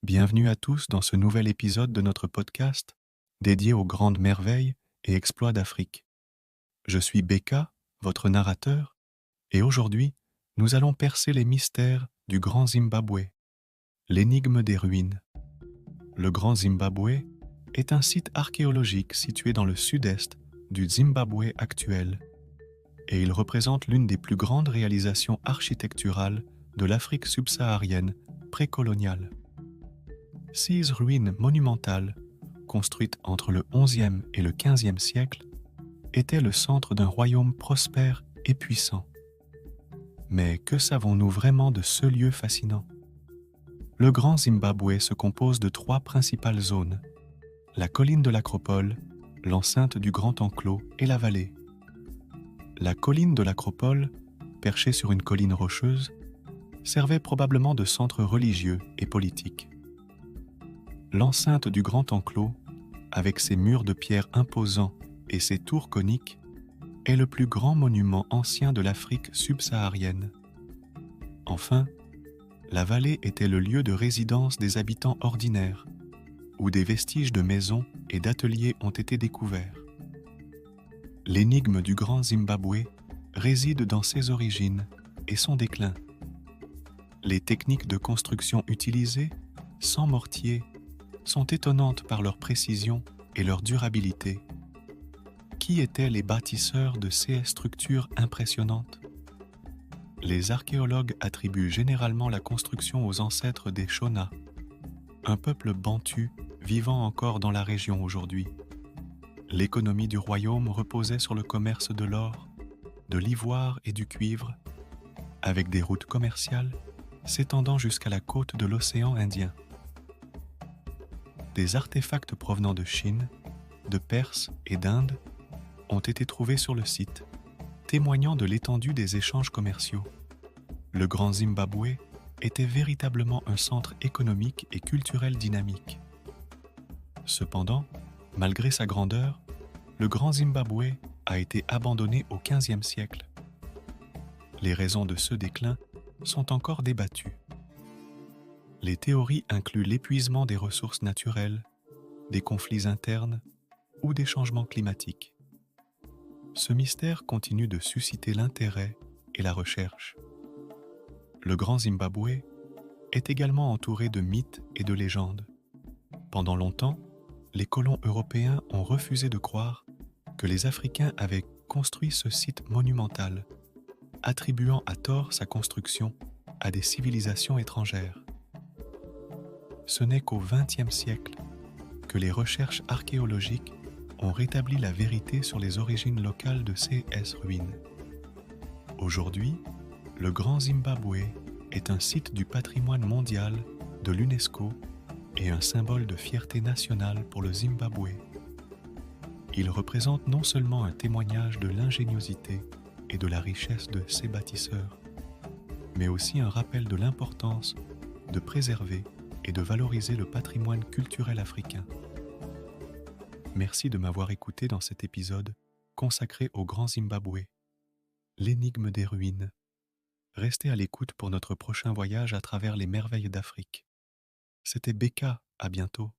Bienvenue à tous dans ce nouvel épisode de notre podcast dédié aux grandes merveilles et exploits d'Afrique. Je suis Beka, votre narrateur, et aujourd'hui, nous allons percer les mystères du Grand Zimbabwe, l'énigme des ruines. Le Grand Zimbabwe est un site archéologique situé dans le sud-est du Zimbabwe actuel, et il représente l'une des plus grandes réalisations architecturales de l'Afrique subsaharienne précoloniale. 6 ruines monumentales, construites entre le XIe et le XVe siècle, étaient le centre d'un royaume prospère et puissant. Mais que savons-nous vraiment de ce lieu fascinant? Le Grand Zimbabwe se compose de 3 principales zones: la colline de l'Acropole, l'enceinte du Grand Enclos et la vallée. La colline de l'Acropole, perchée sur une colline rocheuse, servait probablement de centre religieux et politique. L'enceinte du Grand Enclos, avec ses murs de pierre imposants et ses tours coniques, est le plus grand monument ancien de l'Afrique subsaharienne. Enfin, la vallée était le lieu de résidence des habitants ordinaires, où des vestiges de maisons et d'ateliers ont été découverts. L'énigme du Grand Zimbabwe réside dans ses origines et son déclin. Les techniques de construction utilisées, sans mortier, sont étonnantes par leur précision et leur durabilité. Qui étaient les bâtisseurs de ces structures impressionnantes? Les archéologues attribuent généralement la construction aux ancêtres des Shona, un peuple bantu vivant encore dans la région aujourd'hui. L'économie du royaume reposait sur le commerce de l'or, de l'ivoire et du cuivre, avec des routes commerciales s'étendant jusqu'à la côte de l'océan Indien. Des artefacts provenant de Chine, de Perse et d'Inde ont été trouvés sur le site, témoignant de l'étendue des échanges commerciaux. Le Grand Zimbabwe était véritablement un centre économique et culturel dynamique. Cependant, malgré sa grandeur, le Grand Zimbabwe a été abandonné au XVe siècle. Les raisons de ce déclin sont encore débattues. Les théories incluent l'épuisement des ressources naturelles, des conflits internes ou des changements climatiques. Ce mystère continue de susciter l'intérêt et la recherche. Le Grand Zimbabwe est également entouré de mythes et de légendes. Pendant longtemps, les colons européens ont refusé de croire que les Africains avaient construit ce site monumental, attribuant à tort sa construction à des civilisations étrangères. Ce n'est qu'au XXe siècle que les recherches archéologiques ont rétabli la vérité sur les origines locales de ces ruines. Aujourd'hui, le Grand Zimbabwe est un site du patrimoine mondial de l'UNESCO et un symbole de fierté nationale pour le Zimbabwe. Il représente non seulement un témoignage de l'ingéniosité et de la richesse de ses bâtisseurs, mais aussi un rappel de l'importance de préserver et de valoriser le patrimoine culturel africain. Merci de m'avoir écouté dans cet épisode consacré au Grand Zimbabwe, l'énigme des ruines. Restez à l'écoute pour notre prochain voyage à travers les merveilles d'Afrique. C'était Beka, à bientôt.